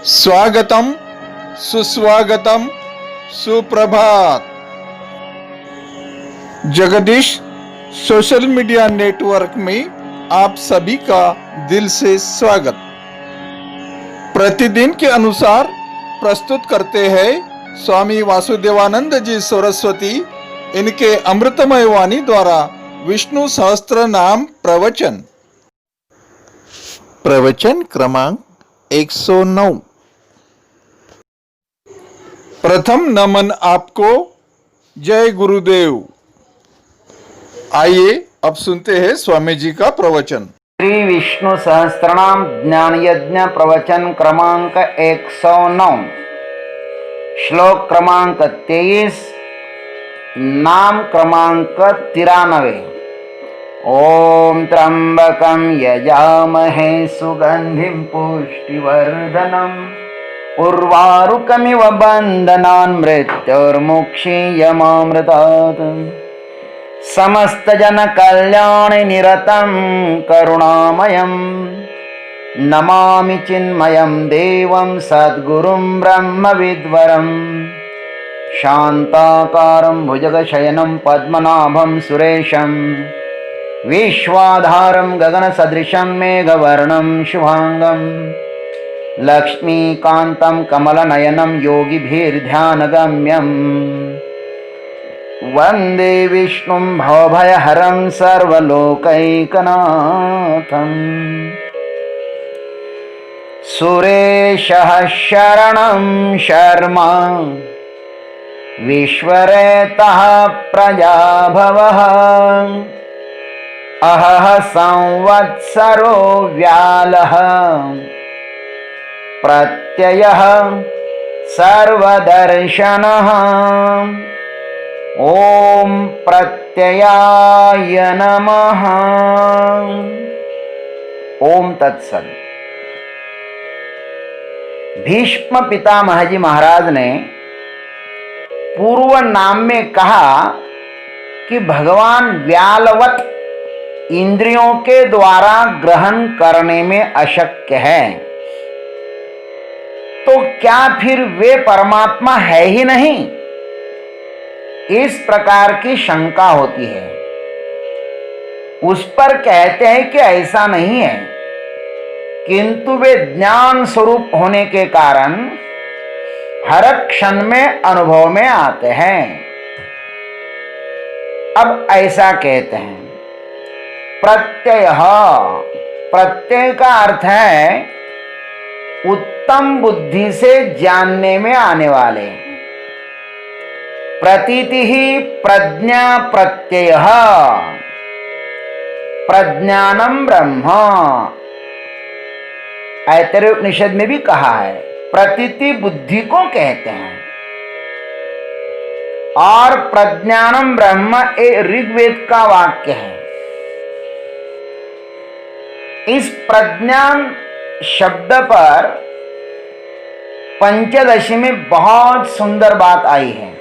स्वागतम, सुस्वागतम, सुप्रभात। जगदीश सोशल मीडिया नेटवर्क में आप सभी का दिल से स्वागत। प्रतिदिन के अनुसार प्रस्तुत करते हैं स्वामी वासुदेवानंद जी सरस्वती, इनके अमृतमय वाणी द्वारा विष्णु सहस्त्र नाम प्रवचन। प्रवचन क्रमांक 109। प्रथम नमन आपको, जय गुरुदेव। आइए अब सुनते हैं स्वामी जी का प्रवचन। श्री विष्णु सहस्त्रनाम ज्ञान यज्ञ प्रवचन क्रमांक 109, श्लोक क्रमांक 23, नाम क्रमांक 93। ओम त्र्यंबकं यजामहे सुगंधिं पुष्टिवर्धनम् उर्वारुकमिव बन्धनान् मृत्युर्मुक्षीयमामृतात्। समस्त जन कल्याणे निरतं करुणामयं नमामि चिन्मयं देवं सद्गुरुं ब्रह्मविद्वरं। शान्ताकारं भुजगशयनं पद्मनाभं सुरेशं विश्वाधारं गगनसदृशं मेघवर्णं शुभांगं लक्ष्मीकान्तं कमलनयनं योगिभिर्ध्यानगम्यं वन्दे विष्णुं भवभयहरं सर्वलोकैकनाथम्। सुरेशः शरणं शर्मा विश्वरेतः प्रजाभवः। अहः संवत्सरो व्यालः प्रत्ययः सर्वदर्शनः। ओम प्रत्ययाय नमः। ओम तत्सत। भीष्म पितामह जी महाराज ने पूर्व नाम में कहा कि भगवान व्यालवत इंद्रियों के द्वारा ग्रहण करने में अशक्य है, तो क्या फिर वे परमात्मा है ही नहीं? इस प्रकार की शंका होती है। उस पर कहते हैं कि ऐसा नहीं है, किंतु वे ज्ञान स्वरूप होने के कारण हर क्षण में अनुभव में आते हैं। अब ऐसा कहते हैं, प्रत्यय। प्रत्यय का अर्थ है उत्तम बुद्धि से जानने में आने वाले। प्रतीति ही प्रज्ञा प्रत्यय। प्रज्ञानम ब्रह्म, ऐतरेय उपनिषद में भी कहा है। प्रतीति बुद्धि को कहते हैं और प्रज्ञानम ब्रह्म ये ऋग्वेद का वाक्य है। इस प्रज्ञान शब्द पर पंचदशी में बहुत सुंदर बात आई है।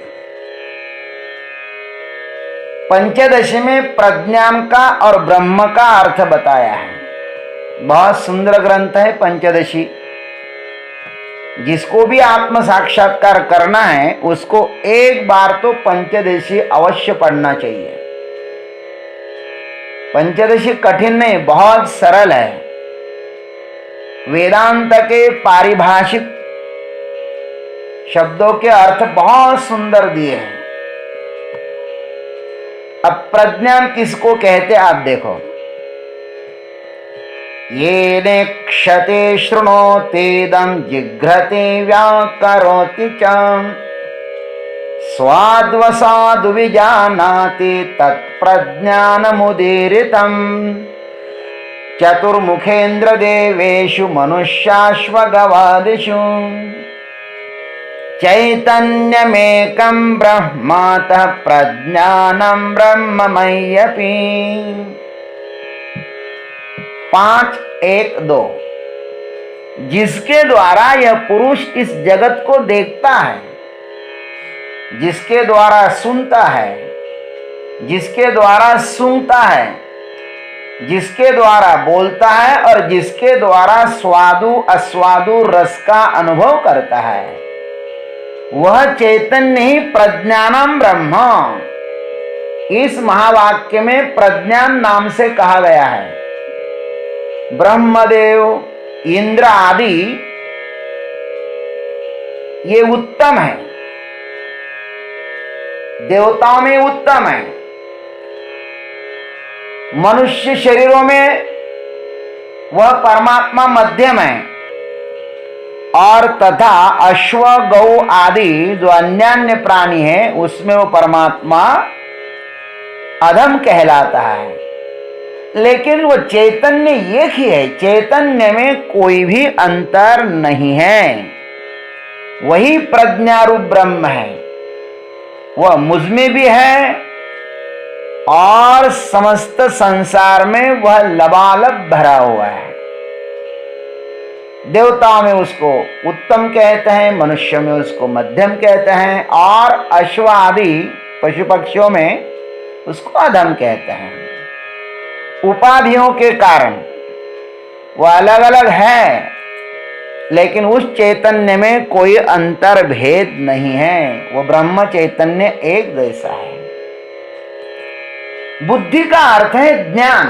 पंचदशी में प्रज्ञान का और ब्रह्म का अर्थ बताया है। बहुत सुंदर ग्रंथ है पंचदशी। जिसको भी आत्म साक्षात्कार करना है उसको एक बार तो पंचदशी अवश्य पढ़ना चाहिए। पंचदशी कठिन नहीं, बहुत सरल है। वेदांत के पारिभाषिक शब्दों के अर्थ बहुत सुंदर दिए हैं। अब प्रज्ञान किसको कहते आप देखो। ये नेक्षते शृणोतेदं जिघ्रते व्याकरोति च स्वाद्वसादु विजानाति तत्प्रज्ञानमुदीरितम् चतुर्मुखेन्द्र देवेषु मनुष्याश्वगवादिषु चैतन्यमेकं ब्रह्मातः प्रज्ञानं ब्रह्ममय्यपि। 5:1-2। जिसके द्वारा यह पुरुष इस जगत को देखता है, जिसके द्वारा सुनता है, जिसके द्वारा सूंघता है, जिसके द्वारा बोलता है और जिसके द्वारा स्वादु अस्वादु रस का अनुभव करता है, वह चैतन्य ही प्रज्ञानम ब्रह्म। इस महावाक्य में प्रज्ञान नाम से कहा गया है। ब्रह्मदेव, इंद्र आदि ये उत्तम है, देवताओं में उत्तम है। मनुष्य शरीरों में वह परमात्मा मध्यम है, और तथा अश्व गौ आदि जो अन्य प्राणी है उसमें वो परमात्मा अधम कहलाता है। लेकिन वो चैतन्य एक ही है, चैतन्य में कोई भी अंतर नहीं है, वही प्रज्ञारूप ब्रह्म है। वह मुझ में भी है और समस्त संसार में वह लबालब भरा हुआ है। देवताओं में उसको उत्तम कहते हैं, मनुष्यों में उसको मध्यम कहते हैं, और अश्व आदि पशु पक्षियों में उसको अधम कहते हैं। उपाधियों के कारण वह अलग अलग है, लेकिन उस चैतन्य में कोई अंतर भेद नहीं है। वो ब्रह्म चैतन्य एक जैसा है। बुद्धि का अर्थ है ज्ञान।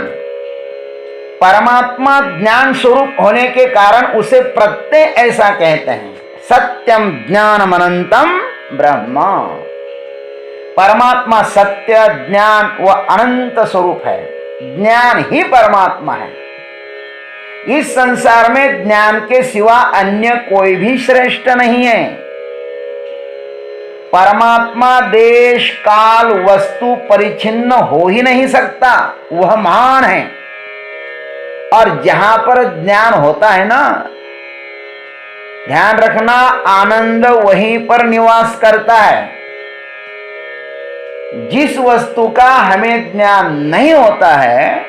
परमात्मा ज्ञान स्वरूप होने के कारण उसे प्रत्यय ऐसा कहते हैं, सत्यम ज्ञानम अनंतम ब्रह्म। परमात्मा सत्य, ज्ञान व अनंत स्वरूप है। ज्ञान ही परमात्मा है। इस संसार में ज्ञान के सिवा अन्य कोई भी श्रेष्ठ नहीं है। परमात्मा देश काल वस्तु परिच्छिन्न हो ही नहीं सकता, वह महान है। और जहां पर ज्ञान होता है ना, ध्यान रखना, आनंद वहीं पर निवास करता है। जिस वस्तु का हमें ज्ञान नहीं होता है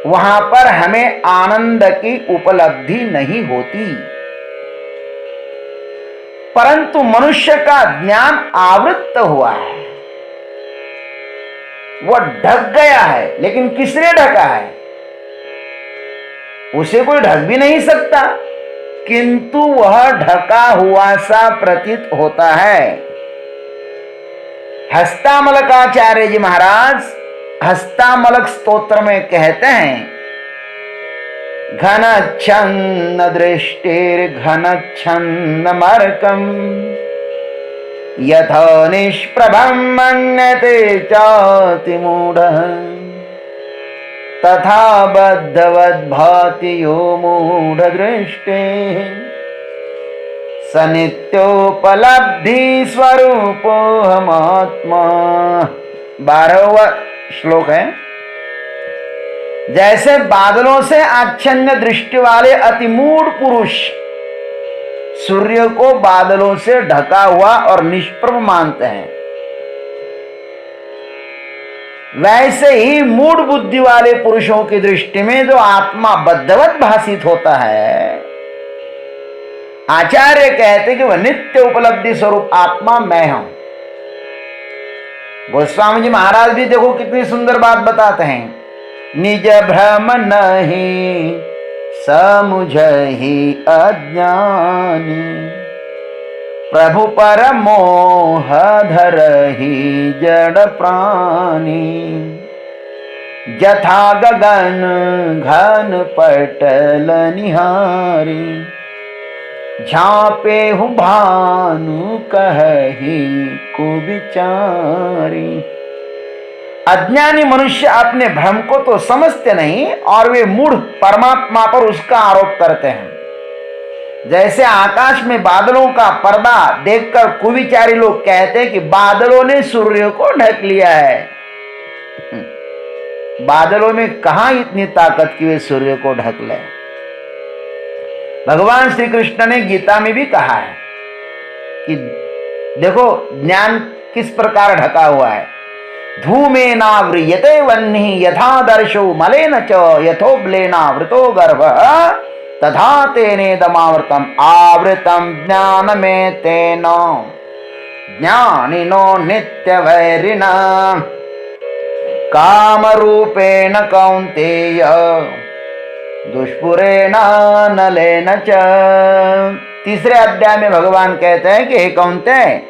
वहां पर हमें आनंद की उपलब्धि नहीं होती। परंतु मनुष्य का ज्ञान आवृत्त हुआ है, वह ढक गया है। लेकिन किसने ढका है? उसे कोई ढक भी नहीं सकता, किंतु वह ढका हुआ सा प्रतीत होता है। हस्तामलकाचार्य जी महाराज हस्तामलक स्तोत्र में कहते हैं, घन छन्न दृष्टिर्घन छन्न मर्कम यथा निष्प्रभं मन्यते चाति मूढ़ः तथा बद्धवद् भाति यो मूढ़ दृष्टे स नित्योपलब्धि स्वरूपो हमात्मा। 12वां श्लोक है। जैसे बादलों से आच्छन्न दृष्टि वाले अति मूढ़ पुरुष सूर्य को बादलों से ढका हुआ और निष्प्रभ मानते हैं, वैसे ही मूढ़ बुद्धि वाले पुरुषों की दृष्टि में जो आत्मा बद्धवत भासित होता है, आचार्य कहते कि वह नित्य उपलब्धि स्वरूप आत्मा मैं हूं। गोस्वामी जी महाराज भी देखो कितनी सुंदर बात बताते हैं, निज भ्रम नहीं समुझहि अज्ञानी प्रभु पर मोह धरहि जड़ प्राणी जथा गगन घन पटल निहारी झापे हूँ भानु कहि कुविचारी। अज्ञानी मनुष्य अपने भ्रम को तो समझते नहीं और वे मूढ़ परमात्मा पर उसका आरोप करते हैं। जैसे आकाश में बादलों का पर्दा देखकर कुविचारी लोग कहते हैं कि बादलों ने सूर्य को ढक लिया है। बादलों में कहां इतनी ताकत कि वे सूर्य को ढक ले। भगवान श्री कृष्ण ने गीता में भी कहा है कि देखो ज्ञान किस प्रकार ढका हुआ है। धूमेनाव्रियते वह्निः यथा दर्शो मलेन च यथोब्लेनावृतो गर्भः तथा तेनेदमावृतम् आवृतं ज्ञानमेतेन ज्ञानिनो नित्यवैरिणा। काम रूपेण कौन्तेय दुष्पुरेण नलेन च। तीसरे अध्याय में भगवान कहते हैं कि हे कौन्तेय,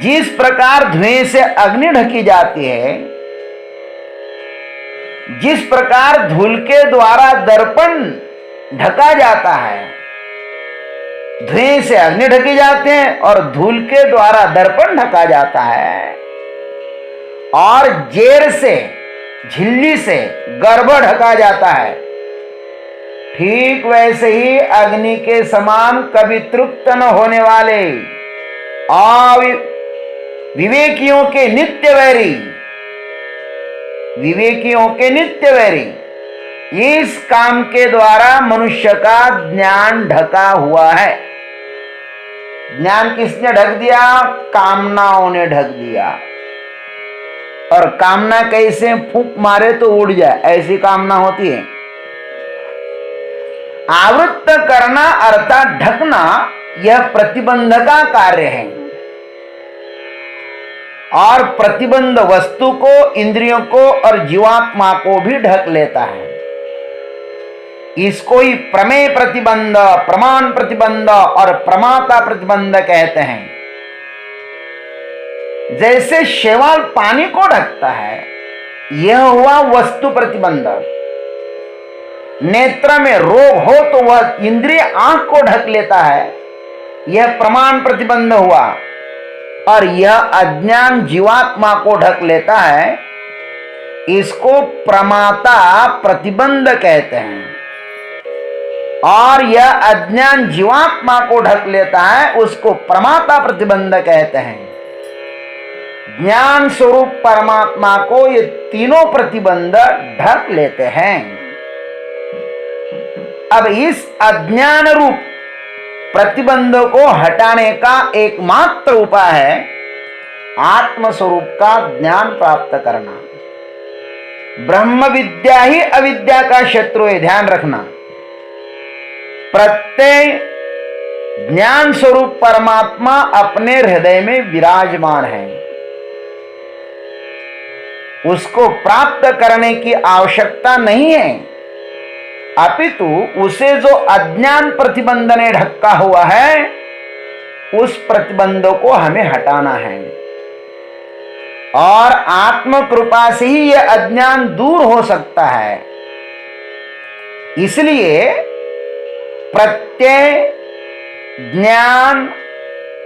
जिस प्रकार धुएं से अग्नि ढकी जाती है, जिस प्रकार धूल के द्वारा दर्पण ढका जाता है, धुएं से अग्नि ढकी जाते हैं और धूल के द्वारा दर्पण ढका जाता है, और जेर से, झिल्ली से गर्भ ढका जाता है, ठीक वैसे ही अग्नि के समान कभी तृप्त न होने वाले विवेकियों के नित्य वैरी, विवेकियों के नित्य वैरी, इस काम के द्वारा मनुष्य का ज्ञान ढका हुआ है। ज्ञान किसने ढक दिया? कामनाओं ने ढक दिया। और कामना कैसे फूंक मारे तो उड़ जाए, ऐसी कामना होती है। आवृत्त करना अर्थात ढकना, यह प्रतिबंध का कार्य है। और प्रतिबंध वस्तु को, इंद्रियों को और जीवात्मा को भी ढक लेता है। इसको ही प्रमेय प्रतिबंध, प्रमाण प्रतिबंध और प्रमाता प्रतिबंध कहते हैं। जैसे शैवाल पानी को ढकता है, यह हुआ वस्तु प्रतिबंध। नेत्र में रोग हो तो वह इंद्रिय आंख को ढक लेता है, यह प्रमाण प्रतिबंध हुआ। और यह अज्ञान जीवात्मा को ढक लेता है, इसको प्रमाता प्रतिबंध कहते हैं। और यह अज्ञान जीवात्मा को ढक लेता है, उसको प्रमाता प्रतिबंध कहते हैं। ज्ञान स्वरूप परमात्मा को ये तीनों प्रतिबंध ढक लेते हैं। अब इस अज्ञान रूप प्रतिबंधों को हटाने का एकमात्र उपाय है आत्म स्वरूप का ज्ञान प्राप्त करना। ब्रह्म विद्या ही अविद्या का शत्रु है, ध्यान रखना। प्रत्यय ज्ञान स्वरूप परमात्मा अपने हृदय में विराजमान है। उसको प्राप्त करने की आवश्यकता नहीं है, अपितु उसे जो अज्ञान प्रतिबंध ने ढका हुआ है, उस प्रतिबंधों को हमें हटाना है। और आत्म कृपा से ही यह अज्ञान दूर हो सकता है। इसलिए प्रत्यय ज्ञान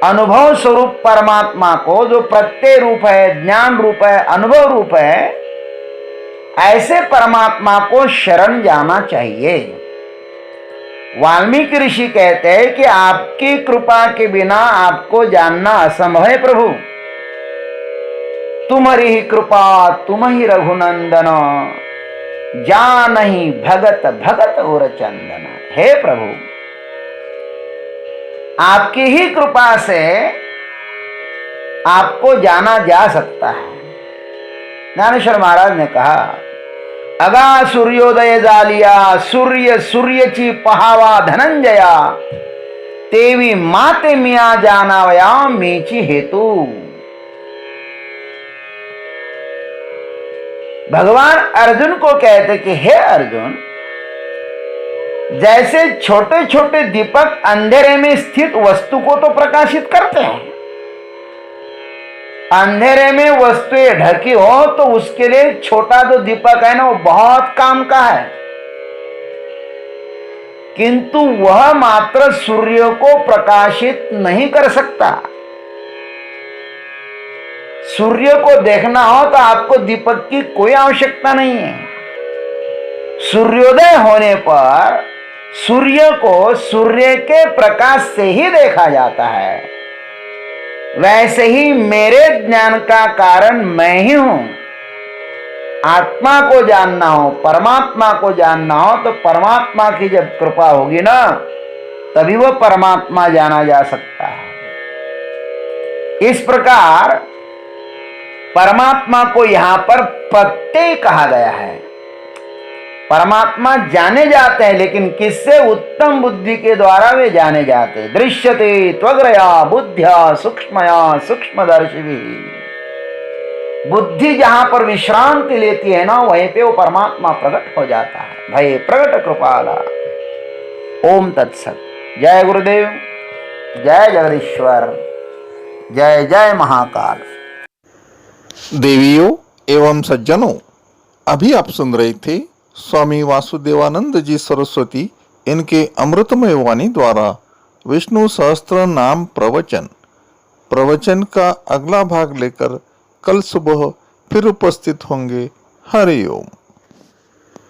अनुभव स्वरूप परमात्मा को, जो प्रत्यय रूप है, ज्ञान रूप है, अनुभव रूप है, ऐसे परमात्मा को शरण जाना चाहिए। वाल्मीकि ऋषि कहते हैं कि आपकी कृपा के बिना आपको जानना असंभव है प्रभु। तुम्हारी ही कृपा तुम ही रघुनंदन, जानहि भगत भगत और चंदन। हे प्रभु, आपकी ही कृपा से आपको जाना जा सकता है। ज्ञानेश्वर महाराज ने कहा, अगा सूर्योदय जालिया, सूर्य सूर्यची पहावा धनंजया, तेवी माते मिया जानावया मीची हेतु। भगवान अर्जुन को कहते कि हे अर्जुन, जैसे छोटे छोटे दीपक अंधेरे में स्थित वस्तु को तो प्रकाशित करते हैं, अंधेरे में वस्तुएं ढकी हो तो उसके लिए छोटा जो दीपक है ना, वो बहुत काम का है। किंतु वह मात्र सूर्य को प्रकाशित नहीं कर सकता। सूर्य को देखना हो तो आपको दीपक की कोई आवश्यकता नहीं है। सूर्योदय होने पर सूर्य को सूर्य के प्रकाश से ही देखा जाता है। वैसे ही मेरे ज्ञान का कारण मैं ही हूं। आत्मा को जानना हो, परमात्मा को जानना हो तो परमात्मा की जब कृपा होगी ना, तभी वह परमात्मा जाना जा सकता है। इस प्रकार परमात्मा को यहां पर प्रत्यय कहा गया है। परमात्मा जाने जाते हैं, लेकिन किससे? उत्तम बुद्धि के द्वारा वे जाने जाते हैं। दृश्यते त्वग्रया बुद्ध्या सूक्ष्मया सूक्ष्मदर्शिभिः। बुद्धि जहां पर विश्रांति लेती है ना, वहीं पे वो परमात्मा प्रकट हो जाता है। भय प्रकट कृपाला। ओम तत्सत। जय गुरुदेव, जय जगदीश्वर, जय जय महाकाल। देवियों एवं सज्जनों, अभी आप सुन रहे थे स्वामी वासुदेवानंद जी सरस्वती इनके अमृतमय वाणी द्वारा विष्णु सहस्त्र नाम प्रवचन। प्रवचन का अगला भाग लेकर कल सुबह फिर उपस्थित होंगे। हरि ओम।